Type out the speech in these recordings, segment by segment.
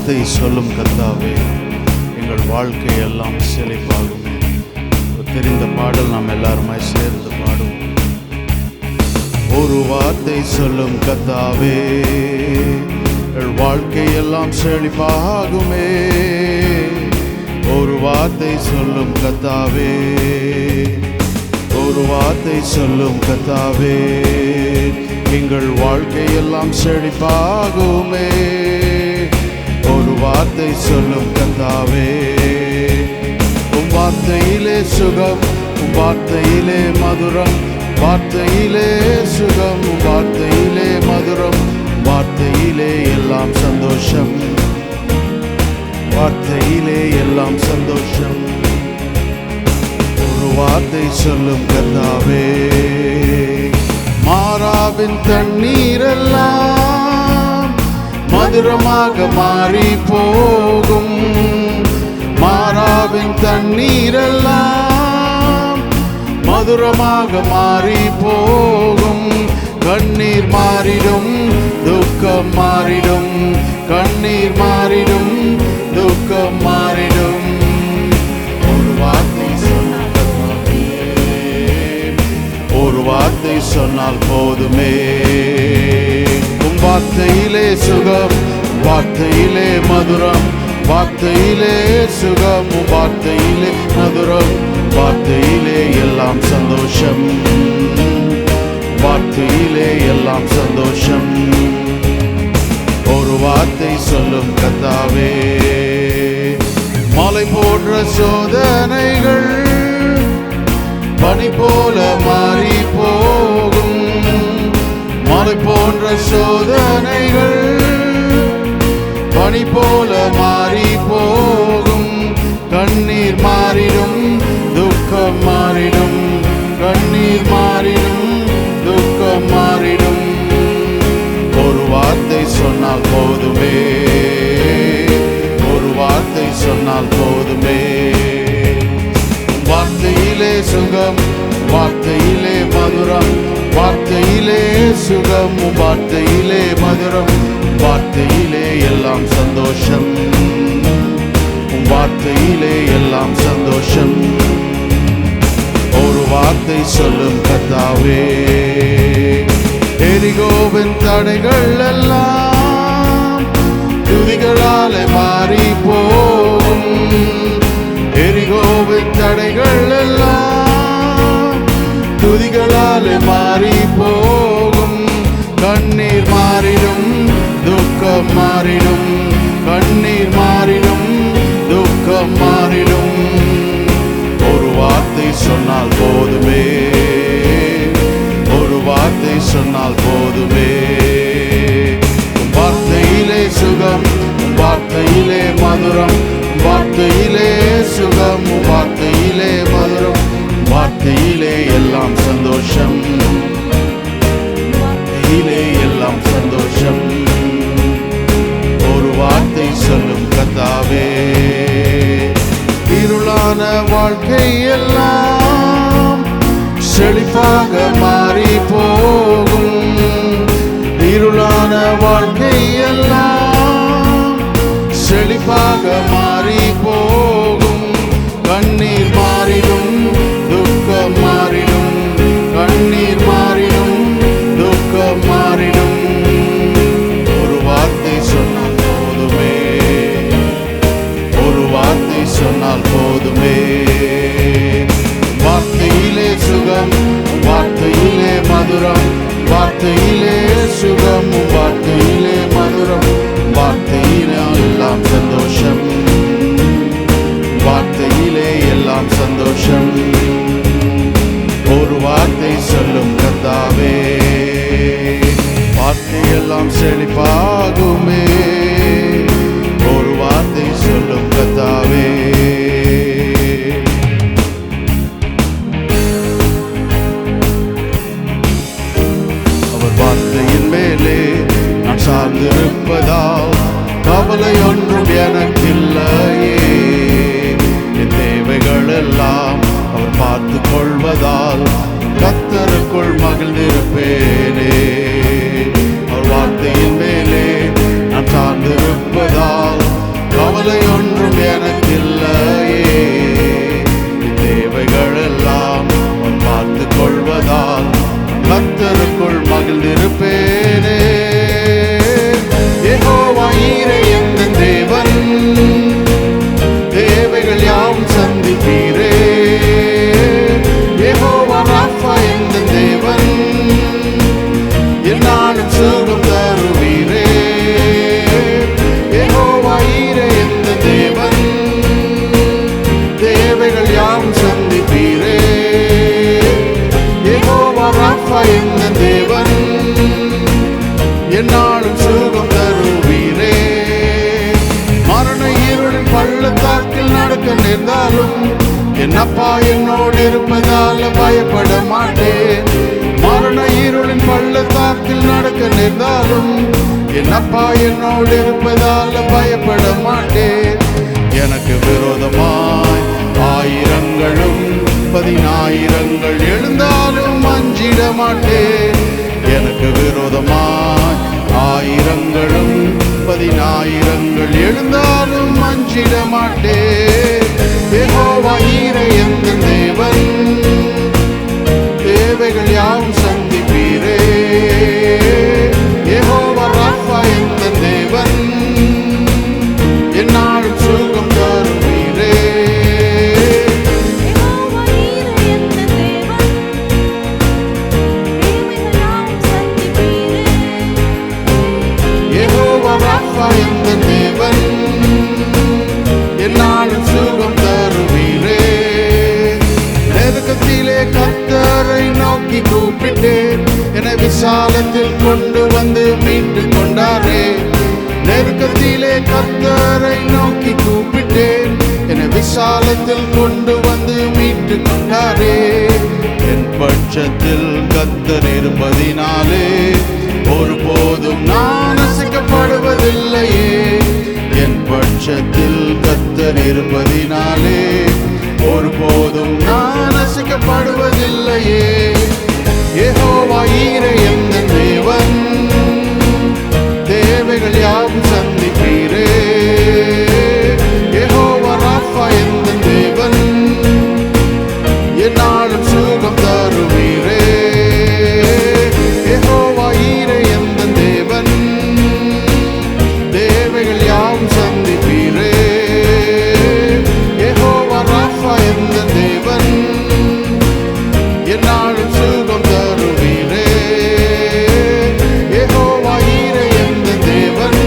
வார்த்தை சொல்லும் கர்த்தாவே, எங்கள் வாழ்க்கை எல்லாம் செழிப்பாகும். தெரிந்த பாடல் நாம் எல்லாருமாய் சேர்ந்து பாடும். ஒரு வார்த்தை சொல்லும் கர்த்தாவே, எங்கள் வாழ்க்கை எல்லாம் செழிப்பாகுமே. ஒரு வார்த்தை சொல்லும் கர்த்தாவே, ஒரு வார்த்தை சொல்லும் கர்த்தாவே, எங்கள் வாழ்க்கை எல்லாம் செழிப்பாகுமே. ஒரு வார்த்தை சொல்லும் கர்த்தாவே, உம் வார்த்தையிலே சுகம், உம் வார்த்தையிலே மதுரம், வார்த்தையிலே சுகம், உம் வார்த்தையிலே மதுரம், வார்த்தையிலே எல்லாம் சந்தோஷம், வார்த்தையிலே எல்லாம் சந்தோஷம். ஒரு வார்த்தை சொல்லும் கர்த்தாவே, மாறாவின் தண்ணீரெல்லாம் மதுரமாக மாறி போகும். மாறாவின் தண்ணீரெல்லாம் மதுரமாக மாறி போகும். கண்ணீர் மாறிடும், துக்கம் மாறிடும், கண்ணீர் மாறிடும், துக்கம் மாறிடும். ஒரு வார்த்தை சொன்னால், ஒரு வார்த்தை சொன்னால் போதுமே. உம் வார்த்தையிலே சுகம், வார்த்தையிலே மதுரம், வார்த்தையிலே சுகம், உம் வார்த்தையிலே மதுரம், வார்த்தையிலே எல்லாம் சந்தோஷம், வார்த்தையிலே எல்லாம் சந்தோஷம். ஒரு வார்த்தை சொல்லும் கர்த்தாவே, மலை போன்ற சோதனைகள் பனி போல மாறி போகும். மலை போன்ற சோதனைகள் பனி போல மாறி போகும். கண்ணீர் மாறிடும், துக்கம் மாறிடும், கண்ணீர் மாறிடும், துக்கம் மாறிடும். ஒரு வார்த்தை சொன்னால் போதுமே, ஒரு வார்த்தை சொன்னால் போதுமே. வார்த்தையிலே சுகம், வார்த்தையிலே மதுரம், வார்த்தையிலே சுகம், வார்த்தையிலே மதுரம், வார்த்தையிலே எல்லாம் சந்தோஷம், வார்த்தையிலே எல்லாம் சந்தோஷம். ஒரு வார்த்தை சொல்லும் கர்த்தாவே, எரிகோவின் தடைகள் எல்லாம் துதிகளாலே மாறி போகும். எரிகோவின் தடைகள் எல்லாம் துதிகளாலே மாறி போகும். கண்ணீர் மாறிடும், துக்கம் மாறிடும், கண்ணீர் மாறிடும், துக்கம் மாறிடும். ஒரு வார்த்தை சொன்னால் போதுமே, ஒரு வார்த்தை சொன்னால் போதுமே. வார்த்தையிலே சுகம், வார்த்தையிலே மதுரம், வார்த்தையிலே சுகம், வார்த்தையிலே மதுரம், வார்த்தையிலே எல்லாம் சந்தோஷம், வார்த்தையிலே எல்லாம் சந்தோஷம். ஒரு வார்த்தை சொல்லும் கர்த்தாவே, இருளான வாழ்க்கை எல்லாம் செழிப்பாக மாறி போகும். இருளான வாழ்க்கை எல்லாம் செழிப்பாக மாறி போகும். கண்ணீர் மாறிடும், துக்கம் மாறிடும், கண்ணீர் மாறிடும், துக்கம் மாறிடும். ஒரு வார்த்தை சொன்னால் போதுமே, ஒரு வார்த்தை சொன்னால் போதுமே. வார்த்தையிலே சுகம், வார்த்தையிலே மதுரம், வார்த்தையிலே சுகம், வார்த்தையிலே மதுரம், வார்த்தையிலே எல்லாம் சந்தோஷம், வார்த்தையிலே எல்லாம் சந்தோஷம். ஒரு வார்த்தை சொல்லும் கர்த்தாவே, வார்த்தையெல்லாம் செழிப்பாகுமே. ஒரு வார்த்தை சொல்லும் கர்த்தாவே, அவர் வார்த்தையின் மேலே நான் சார்ந்திருப்பதால் கவலை ஒன்றும் எனக்கில்லையே. என் தேவைகள் எல்லாம் அவர் பார்த்து கொள்வதால் கர்த்தருக்குள் மகிழ்ந்திருப்பேனே. அவர் வார்த்தையின் மேலே நான் சார்ந்திருப்பதால் பள்ளத்தாக்கில் நடக்க நேர்ந்தாலும் என் அப்பா என்னோடு இருப்பதால் பயப்பட மாட்டேன். மரண இருளின் பள்ளத்தாக்கில் நடக்க நேர்ந்தாலும் என் அப்பா என்னோடு இருப்பதால் பயப்பட மாட்டேன். எனக்கு விரோதமாய் ஆயிரங்களும் 10,000 எழுந்தாலும் அஞ்சிட மாட்டேன். எனக்கு விரோதமாய் ஆயிரங்களும் 10,000 எழுந்தாலும் அஞ்சிட மாட்டேன். யெகோவா ஈரே எந்த தேவன், தேவைகள் யாவும் சந்திப்பீரே. யெகோவா ராஃபா எந்த தேவன், என்னாலும் சுகம் தருவீரே. யெகோவா ராஃபா எந்த தேவன், என்னாலும் சுகம் தருவீரே. நெருக்கத்திலே கர்த்தரை நோக்கி கூப்பிட்டேன், என்னை விசாலத்தில் கொண்டு வந்து மீட்டு கொண்டாரே. நெருக்கத்திலே கர்த்தரை நோக்கி கூப்பிட்டேன், என்னை விசாலத்தில் கொண்டு வந்து மீட்டு கொண்டாரே. என் பட்சத்தில் கர்த்தர் இருப்பதினாலே ஒருபோதும் நான் அசைக்கப்படுவதில்லையே. என் பட்சத்தில் கர்த்தர் இருப்பதினாலே ஒருபோதும் நான் அசைக்கப்படுவதில்லையே. யெகோவா ஈரே எந்த தேவன், தேவைகள் யாவும் சந்திப்பீரே. யெகோவா ராஃபா எந்த தேவன், என்னாலும் சுகம் தருவீரே. யெகோவா ஈரே எந்த தேவன், தேவைகள் யாவும் சந்திப்பீரே. யெகோவா ராஃபா எந்த தேவன், என்னாலும் சுகம் தருவீரே. யெகோவா ஈரே எந்த தேவன்,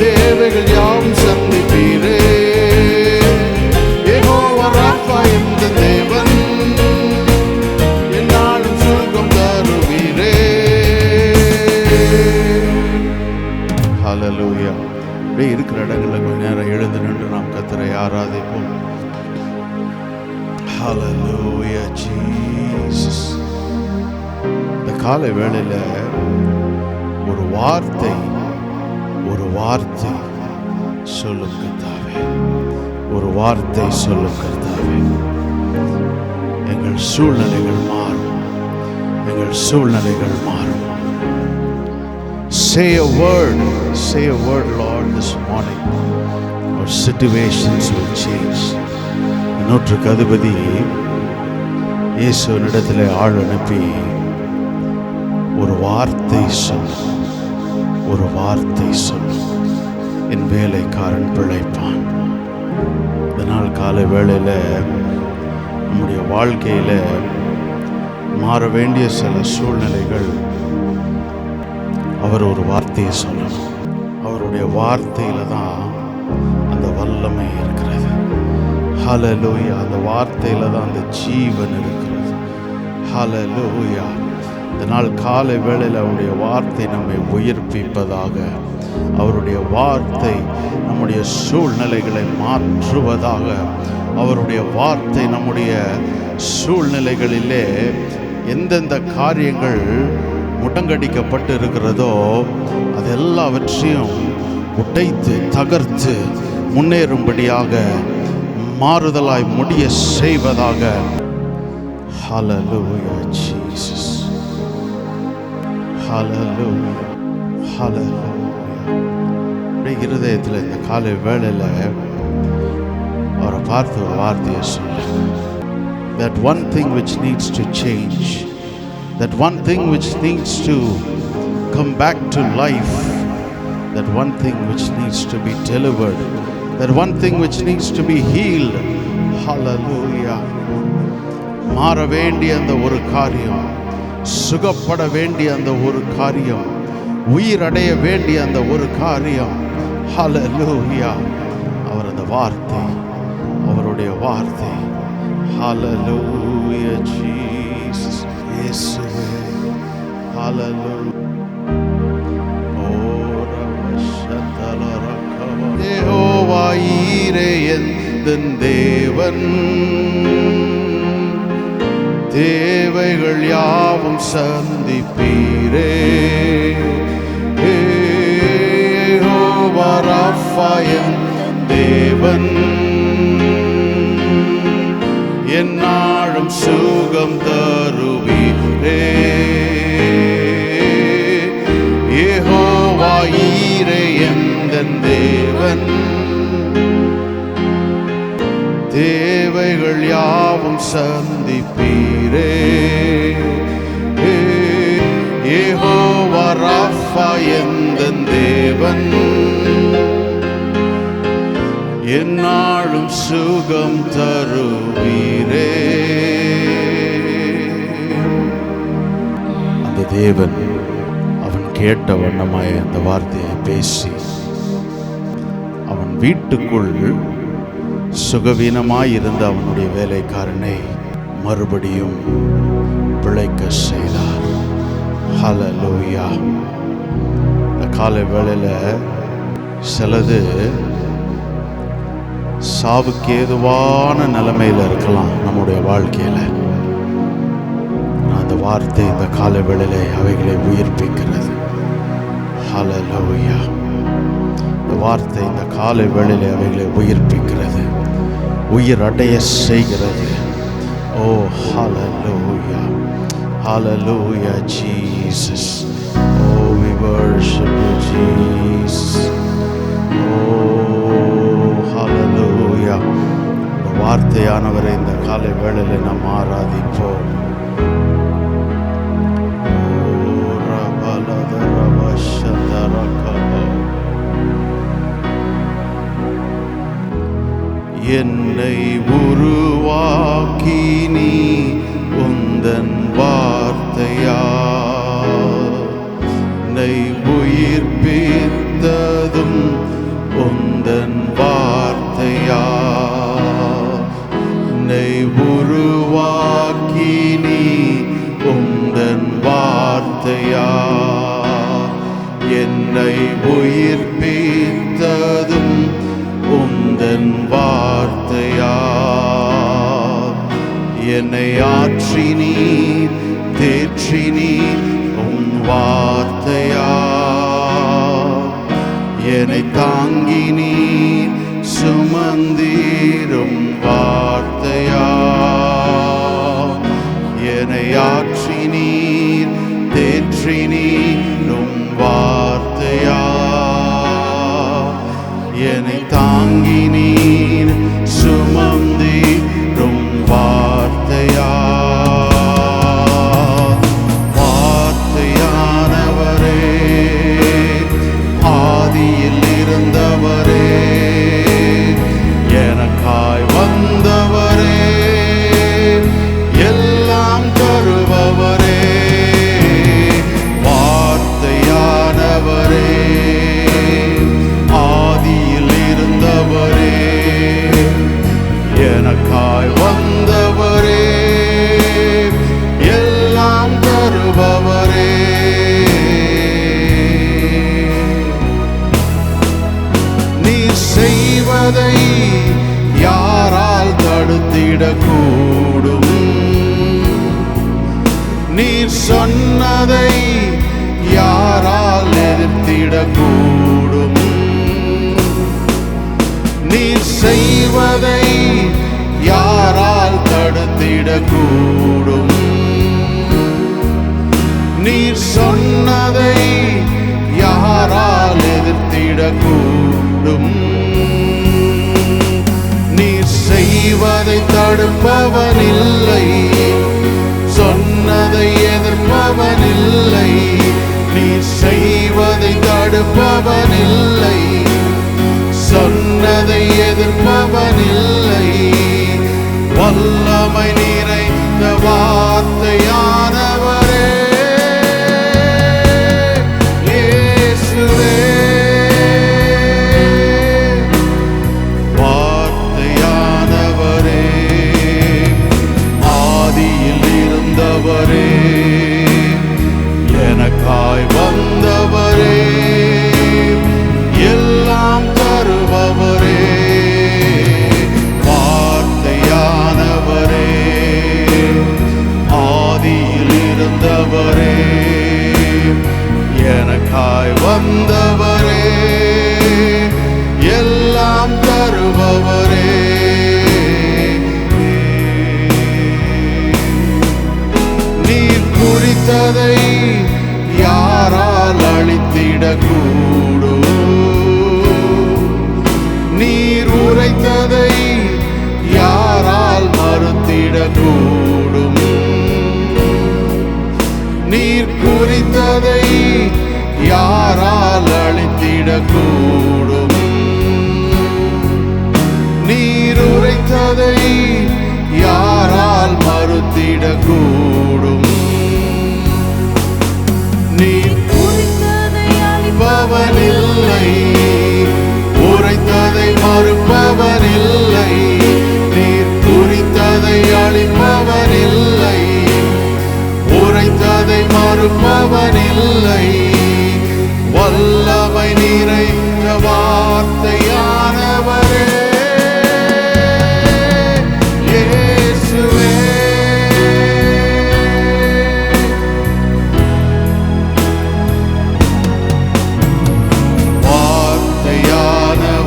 தேவைகள் யாவும் சந்திப்பீரே. யெகோவா ராஃபா எந்த தேவன், என்னாலும் சுகம் தருவீரே. ஹல்லேலூயா. அப்படியே இருக்கிற இடங்களில் கொஞ்ச நேரம் எழுந்து நின்று நாம் கர்த்தரை ஆராதிப்போம். ஹல்லேலூயா ஜீசஸ். இந்த காலை வேளையில் ஒரு வார்த்தை சொல்லும் கர்த்தாவே, ஒரு வார்த்தை சொல்லும் கர்த்தாவே. எங்கள் சூழ்நிலைகள் மாறும், எங்கள் சூழ்நிலைகள் மாறும். Say a word Lord this morning. Our situations will change. நூற்றுக்கு அதிபதி இயேசுவினிடத்தில் ஆள் அனுப்பி ஒரு வார்த்தை சொல்லும், என் வேலைக்காரன் பிழைப்பான். இதனால் காலை வேளையில் நம்முடைய வாழ்க்கையில் மாற வேண்டிய சில சூழ்நிலைகள் அவர் ஒரு வார்த்தையை சொல்லணும். அவருடைய வார்த்தையில தான் அந்த வல்லமை இருக்கிறது. ஹல்லேலூயா. அந்த வார்த்தையில தான் அந்த ஜீவன் இருக்கிறது. ஹல்லேலூயா. இதனால் காலை வேளையில் அவருடைய வார்த்தை நம்மை உயிர்ப்பிப்பதாக, அவருடைய வார்த்தை நம்முடைய சூழ்நிலைகளை மாற்றுவதாக, அவருடைய வார்த்தை நம்முடைய சூழ்நிலைகளிலே எந்தெந்த காரியங்கள் முடங்கடிக்கப்பட்டு இருக்கிறதோ அதெல்லாவற்றையும் உடைத்து தகர்த்து முன்னேறும்படியாக மாறுதலாய் முடிய செய்வதாக. ஹல்லேலூயா ஜீசஸ். ஹல்லேலூயா. ஹல்லேலூயா. இருதயத்தில் இந்த காலை வேளையில் அவரை பார்த்து ஒரு வார்த்தையை சொல்ல. That one thing which needs to change, that one thing which needs to come back to life, that one thing which needs to be delivered, that one thing which needs to be healed. Hallelujah. மாற வேண்டிய அந்த ஒரு காரியம், சுகப்பட வேண்டிய அந்த ஒரு காரியம், உயிரடைய வேண்டிய அந்த ஒரு காரியம். ஹல்லேலூயா. அவர் அந்த வார்த்தை, அவருடைய வார்த்தை. ஹல்லேலூயா ஜீசஸ். இயேசுவே. ஹல்லேலூயா. யெகோவா நீரே எந்தன் தேவன், தேவைகள் யாவும் சந்திப்பீரே. யெகோவா ராஃபா என் தேவன், எந்நாளும் சுகம் தருவீரே. யெகோவா ஈரே எந்தன் தேவன், தேவைகள் யாவும் சந்திப்பீரே. யெகோவா ராஃபா எந்தன் தேவன், எந்நாளும் சுகம் தருவீரே. அந்த தேவன் அவன் கேட்ட வண்ணமாய் அந்த வார்த்தையை பேசி அவன் வீட்டுக்குள் சுகவீனமாயிருந்த அவனுடைய வேலைக்காரனை மறுபடியும் பிழைக்க செய்தார். ஹல்லேலூயா. இந்த காலை வேளையில் சிலது சாவுக்கு ஏதுவான நிலைமையில் இருக்கலாம் நம்முடைய வாழ்க்கையில். அந்த வார்த்தை இந்த காலை வேளையிலே அவைகளை உயிர்ப்பிக்கிறது. ஹல்லேலூயா. இந்த வார்த்தை இந்த காலை வேளையிலே அவைகளை உயிர்ப்பிக்கிறது, உயிர் அடைய செய்கிறது. Oh hallelujah, hallelujah Jesus. Oh we worship you Jesus. Hallelujah. இந்த வார்த்தையானவரை இந்த காலை வேளையிலே நாம் ஆராதிப்போம். என்னை உருவாக்கி நீ உந்தன் வார்த்தையா, என்னை உயிர்ப்பித்ததும் உந்தன் வார்த்தையா, என்னை உருவாக்கி நீ உந்தன் வார்த்தையா, என்னை உயிர்ப்பித்ததும் உந்தன் வார்த்தையா, என்னை ஆற்றி நீ தேற்றி நீ உன் வார்த்தையா, என்னை தாங்கி நீ சுமந்தீரும் வார்த்தையா, என்னை ஆற்றி நீர் தேற்றி நீரும் வார்த்தையா, என்னை தாங்கி நீர் சுமந்தீரும் வார்த்தையா. வார்த்தையானவரே, ஆதியில் இருந்தவரே, எனக்காய் வந்தவரே, எல்லாம் தருபவரே. வார்த்தையானவரே, ஆதியில் இருந்தவரே, எனக்காய் வந்தவரே, எல்லாம் தருபவரே. நீர் செய்வதை யாரால் தடுத்திடக்கூடும்? நீர் சொன்னதை யாரால் எதிர்த்திடக்கூடும்? நீர் செய்வதை யாரால் தடுத்திடக்கூடும்? நீர் சொன்னதை யாரால் எதிர்த்திடக்கூடும்? நீர் செய்வதை தடுப்பவனில்லை, சொன்னதை எதிர்ப்பவனில்லை. நீர் செய்வதை தடுப்பவனில்லை, சொன்னதை எதிர்ப்பவனில்லை. வல்லமை நிறைந்த வார்த்தையானவரே, இயேசுவே. வார்த்தையானவரே, ஆதியில் இருந்தவரே, எனக்காய் வந்தவரே, எல்லாம் தருபவரே.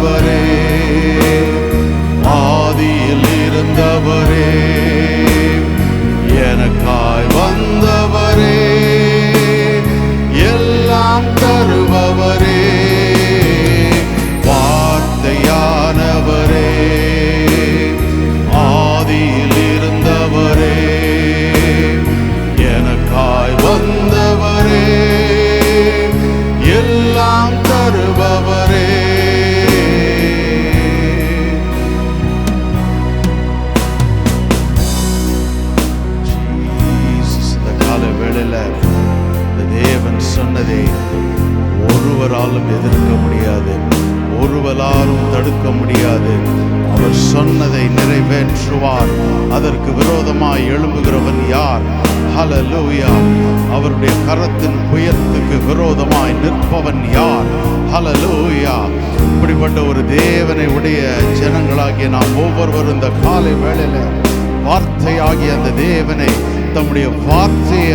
வந்தவரே, ஆதியில் இருந்தவரே, எனக்காய் வந்தவரே, எல்லாம் தருபவரே, வார்த்தையானவரே, ஆதியில் இருந்தவரே, எனக்காய் வந்தவரே, எல்லாம் தருபவரே. இந்த கால வேளையில இந்த தேவன் சொன்னதை ஒருவராலும் எதிர்க்க முடியாது, ஒருவராலும் தடுக்க முடியாது. அவர் சொன்னதை நிறைவேற்றுவார். அதற்கு விரோதமாய் எழும்புகிறவன் யார்? ஹல்லேலூயா. அவருடைய கரத்தின் புயத்துக்கு விரோதமாய் நிற்பவன் யார்? ஹல்லேலூயா. இப்படிப்பட்ட ஒரு தேவனை உடைய ஜனங்களாகிய நாம் ஒவ்வொருவரும் இந்த காலை வேளையில வார்த்தையாகிய அந்த தேவனை தம்முடைய வார்த்தையை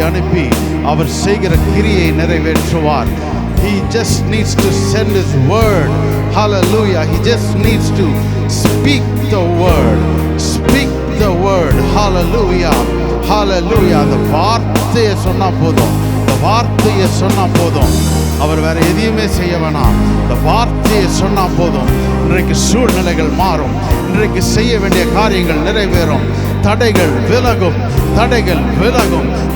அனுப்பி அவர் செய்கிற கிரியை நிறைவேற்றுவார். He just needs to send his word. Hallelujah. He just needs to speak the word. Hallelujah. அந்த வார்த்தையை சொன்னா போதும். அவர் வேற எதையுமே செய்ய வேணாம். இந்த வார்த்தையை சொன்னா போதும். இன்றைக்கு சூழ்நிலைகள் மாறும். இன்றைக்கு செய்ய வேண்டிய காரியங்கள் நிறைவேறும். தடைகள் விலகும்.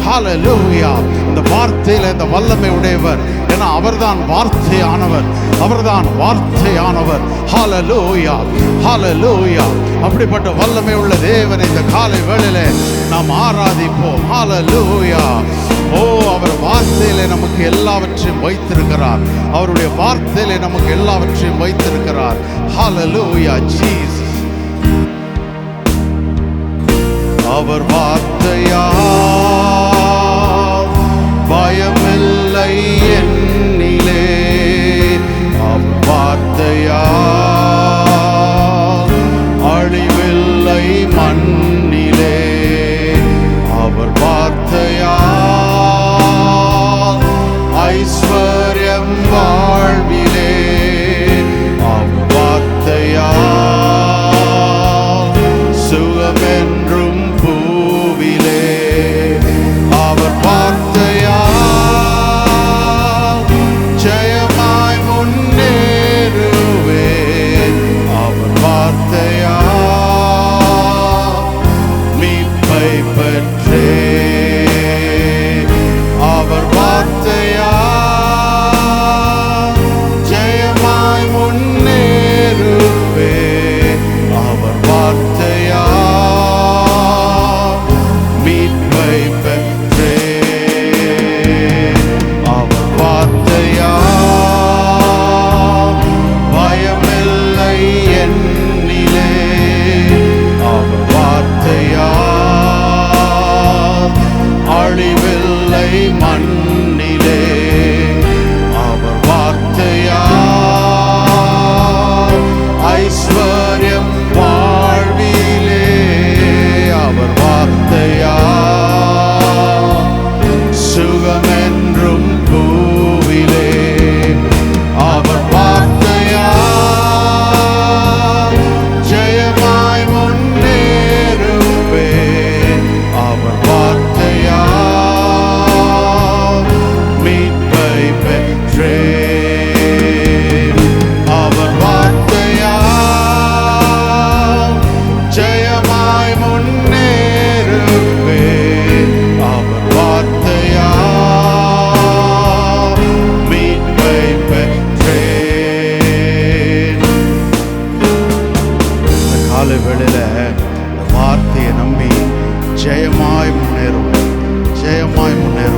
ஹல்லேலூயா. இந்த வார்த்தையில இந்த வல்லமை உடையவர். ஏன்னா அவர்தான் வார்த்தையானவர். ஹல்லேலூயா. அப்படிப்பட்ட வல்லமை உள்ள தேவனை இந்த காலை வேளையிலே நாம் ஆராதிப்போம். ஹல்லேலூயா. அவர் வார்த்தையிலே நமக்கு எல்லாவற்றையும் வைத்திருக்கிறார். அவருடைய வார்த்தையிலே நமக்கு எல்லாவற்றையும் வைத்திருக்கிறார். ஹல்லேலூயா. ஜீசஸ். அவர் வார்த்தையால் பயமில்லை என்னிலே, அவர் வார்த்தையால் அழிவில்லை மண்ணிலே, அவர் வார்த்தையால் ஐஸ்வர்யம் வாழ்விலே, அவர் வார்த்தையால் சுகமென்றும் பூவிலே, அவர் வார்த்தையால் ஜெயமாய் முன்னேறுவே, அவர் வார்த்தையால் மீட்பை பெற்றே, அவர் வார்த்தையால் ஜெயமாய் முன்னேறுவே, அவர் வார்த்தையால் மீட்பை பெற்றே, அவர் வார்த்தையால் பயமில்லை என்னிலே, அவர் வார்த்தையால் அழிவில்லை மண்ணிலே, அவர் வார்த்தையால் ஐஸ்வர்யம் வாழ்விலே, அவர் வார்த்தையால் சுகமென்றும் பூவிலே, அவர் வார்த்தையால் ஜெயமாய் முன்னேறுவே, அவர் வார்த்தையால் மீட்பை பெற்றே, அவர் வார்த்தையால் ஜெயமாய் முன்னேறுவே, அவர் வார்த்தையால் மீட்பை பெற்றே. இந்த காலை வேளையில வார்த்தையை நம்பி ஜெயமாய் முன்னேறும்.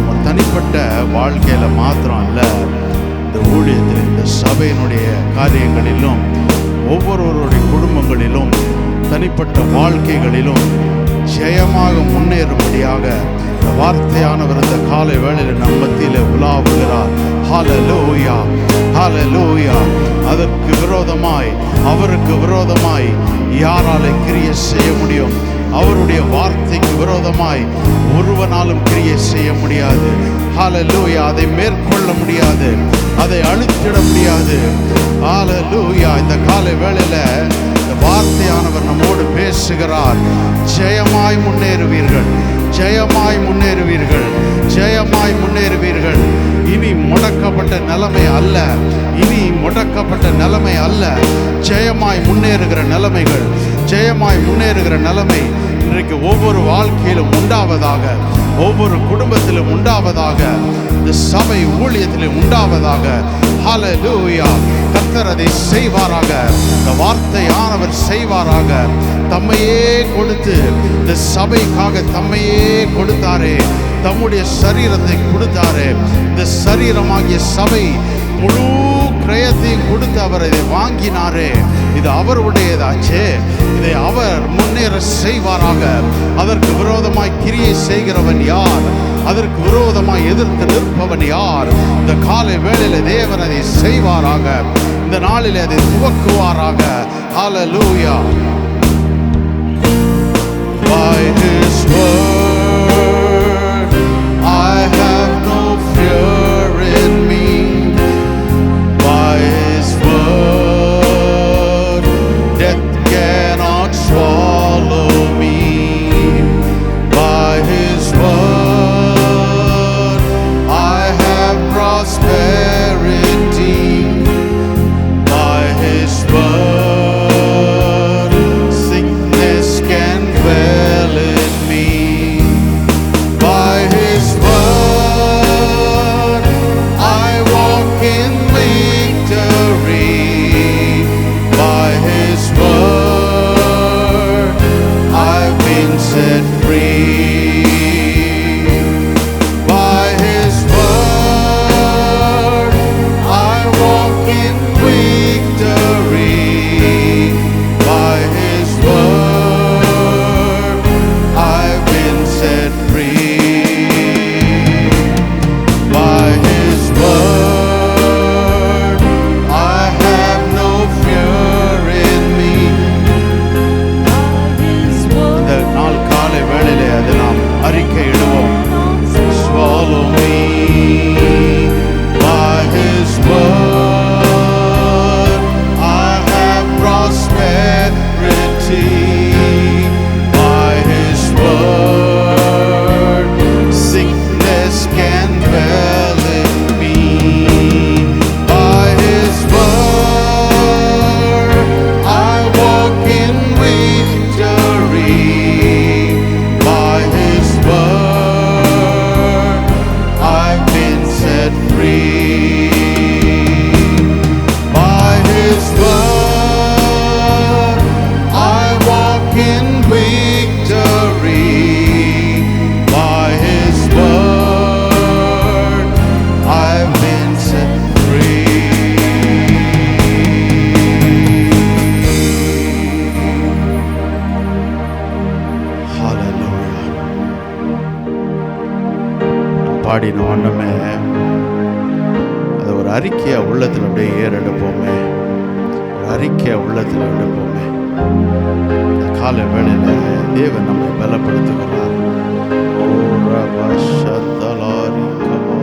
ஒரு தனிப்பட்ட வாழ்க்கையில மாத்திரம் அல்ல, இந்த ஊழியத்தில், இந்த சபையினுடைய காரியங்களிலும், ஒவ்வொருவருடைய குடும்பங்களிலும், தனிப்பட்ட வாழ்க்கைகளிலும் ஜெயமாக முன்னேறும்படியாக இந்த வார்த்தையானவர் இந்த காலை வேளையில் நம் மத்தியிலே உலாவுகிறார். ஹல்லேலூயா. அதற்கு விரோதமாய், அவருக்கு விரோதமாய் யாராலே கிரியை செய்ய முடியும்? அவருடைய வார்த்தைக்கு விரோதமாய் ஒருவனாலும் கிரியை செய்ய முடியாது. ஹல்லேலூயா. அதை மேற்கொள்ள முடியாது, அதை அழித்திட முடியாது. ஹalleluya. இந்த காலை வேளையில இந்த வார்த்தையானவர் நம்மோடு பேசுகிறார். ஜெயமாய் முன்னேறுவீர்கள், ஜெயமாய் முன்னேறுவீர்கள், ஜெயமாய் முன்னேறுவீர்கள். இனி முடக்கப்பட்ட நிலைமை அல்ல, இனி முடக்கப்பட்ட நிலைமை அல்ல. ஜெயமாய் முன்னேறுகிற நிலைமைகள், ஜெயமாய் முன்னேறுகிற நிலைமை இன்றைக்கு ஒவ்வொரு வாழ்க்கையிலும் உண்டாவதாக, ஒவ்வொரு குடும்பத்திலும் உண்டாவதாக, இந்த சபை ஊழியத்திலும் உண்டாவதாக. ஹalleluya. கர்த்தர் அதை செய்வாராக. இந்த வார்த்தையானவர் செய்வாராக. தம்மையே கொடுத்து இந்த சபைக்காக தம்மையே கொடுத்தாரே, தம்முடைய சரீரத்தை கொடுத்தாரே. இந்த சரீரமாகிய சபை முழு கிரயத்தையும் கொடுத்து அவர் இதை வாங்கினாரே. இது அவருடையதாச்சே. இதை அவர் முன்னேற செய்வாராக. அதற்கு விரோதமாய் கிரியை செய்கிறவன் யார்? அதற்கு விரோதமாய் எதிர்த்து நிற்பவன் யார்? இந்த காலை வேளையில தேவன் அதை செய்வாராக. இந்த நாளில் அதை துவக்குவாராக. ஹalleluya. By his word I have no fear in me. By his word death cannot swallow me. By his word I have prosperity. By his word sickness can dwell in me. By his word I walk in victory. By his word I've been set free. By his word I walk in victory. By his word I've been set free. By his word I have no fear in me. இந்த நாள் காலை வேளையிலே அதை நாம் அறிக்கையிடுவோம். Swallow me. By his word I have prosperity. By his word sickness can dwell in me. By his word I walk in victory. By his word I've been set free. By his word I walk in victory. By his word I've been set free. Hallelujah. பாடின ஒண்ணுமே அது ஒரு அறிக்கையா உள்ளத்துல அப்படியே ஏறெடுப்போமே, ஒரு அறிக்கையா உள்ளத்துல எடுப்போமே. இந்த கால வேளையில தேவன் நம்மை பலப்படுத்துகிறார். ஓ ரபா ஷத்தலாரி கபா.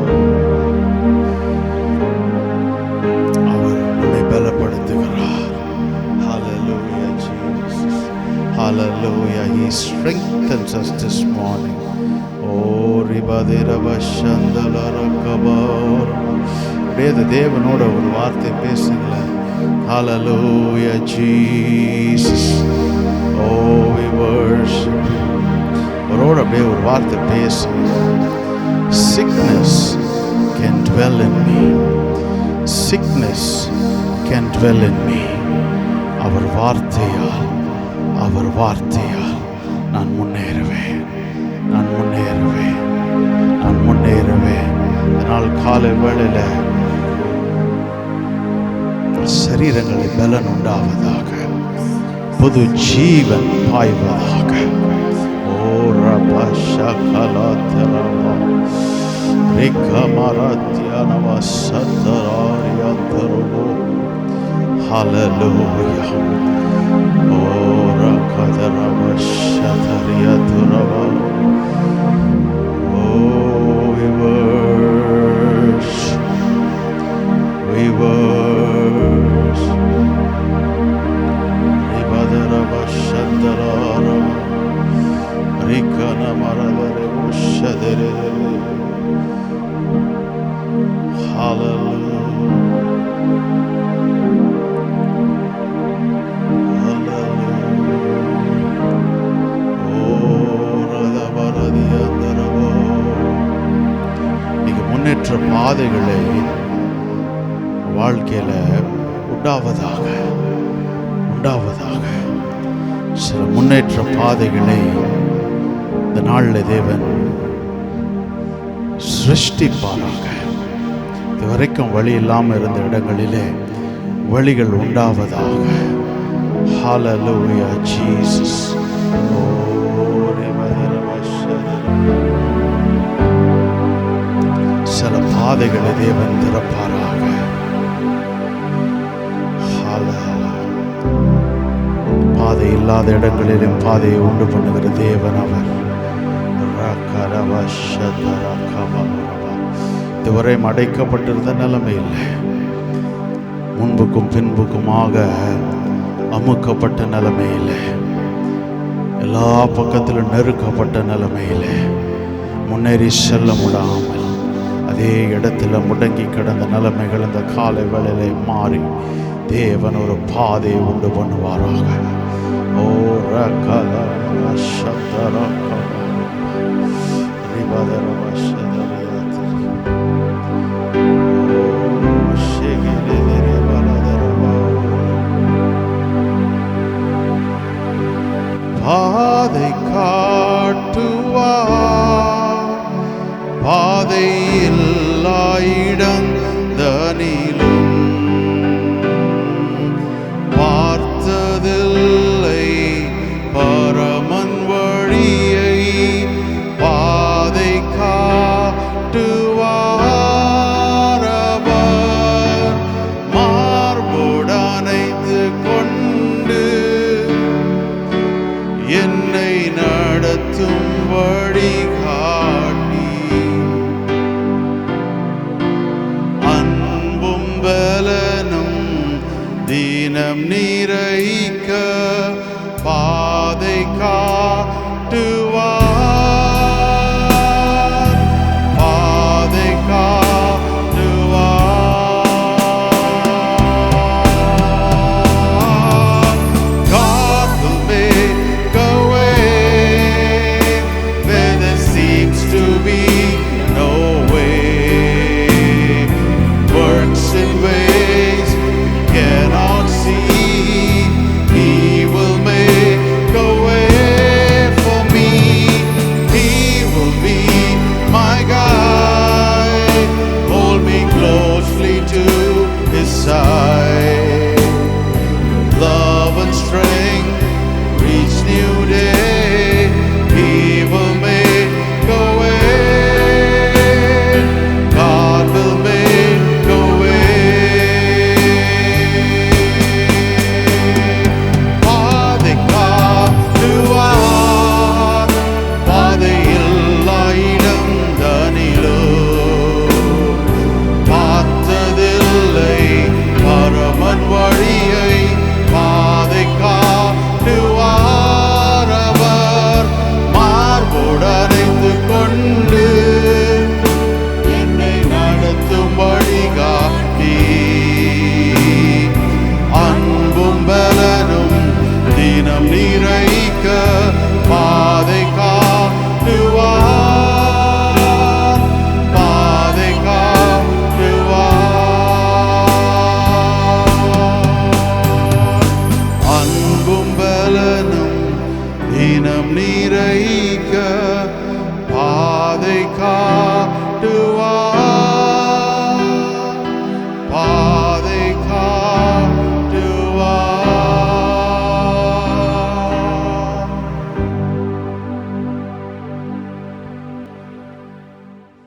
அவர் நம்மை பலப்படுத்துகிறார். Hallelujah Jesus. Hallelujah. He strengthens us this morning. Oh ribadira bashandala kaba. வேத தேவனோட ஒரு வார்த்தை பேசுங்களேன். Hallelujah Jesus. Oh we worship you. அவரோட அப்படியே ஒரு வார்த்தை பேசுங்க. Sickness can dwell in me. Sickness can dwell in me. அவர் வார்த்தையால், அவர் வார்த்தையால் நான் முன்னேறுவேன், நான் முன்னேறுவேன், நான் முன்னேறுவேன். இதனால் காலை வேளையில சரீரங்களை பலன் உண்டாவதாக, புது ஜீவன் பாய்வதாக. ஓ ரபா ஷகலதரவா ரிகமரத்யனவா சத்தராரியந்தரவோ. Hallelujah. O ரகதரவா ஷதரியதுரவா. Oh we worship, we worship. பாதைகளை வாழ்க்கையில உண்டாவதாக. சில முன்னேற்ற பாதைகளை இந்த நாளில் தேவன் சிருஷ்டிப்பாராக. இதுவரைக்கும் வழி இல்லாமல் இருந்த இடங்களிலே வழிகள் உண்டாவதாக. Hallelujah, Jesus. சில பாதைகளை தேவன் திறப்பாராக. பாதை இல்லாத இடங்களிலும் பாதையை உண்டு பண்ணுகிற தேவன் அவர். இதுவரை அடைக்கப்பட்டிருந்த நிலைமை இல்லை, முன்புக்கும் பின்புக்குமாக அமுக்கப்பட்ட நிலைமையில், எல்லா பக்கத்திலும் நெருக்கப்பட்ட நிலைமையில் முன்னேறி செல்ல முடியாமல் அதே இடத்துல முடங்கி கிடந்த நிலைமைகள் இந்த காலை வேளையிலே மாறி தேவன் ஒரு பாதையை உண்டு பண்ணுவாராக. ஓ ரகல சதரக ரிபதர வஷதரியாத் ஓ ஷேகிலே பலதரவா. பாதை காட்டுவார், பாதை எல்லா இடந்தனிலும் பார்த்ததில்லை பரமன் வழியை. பாதை காட்டுவார் அவர், மார்புடனைத்து கொண்டு என்னை நடத்தும் வழிகாட்டி. அன்பும் பலனும் தினம் நிறைக்க பாதை காட்டுவார்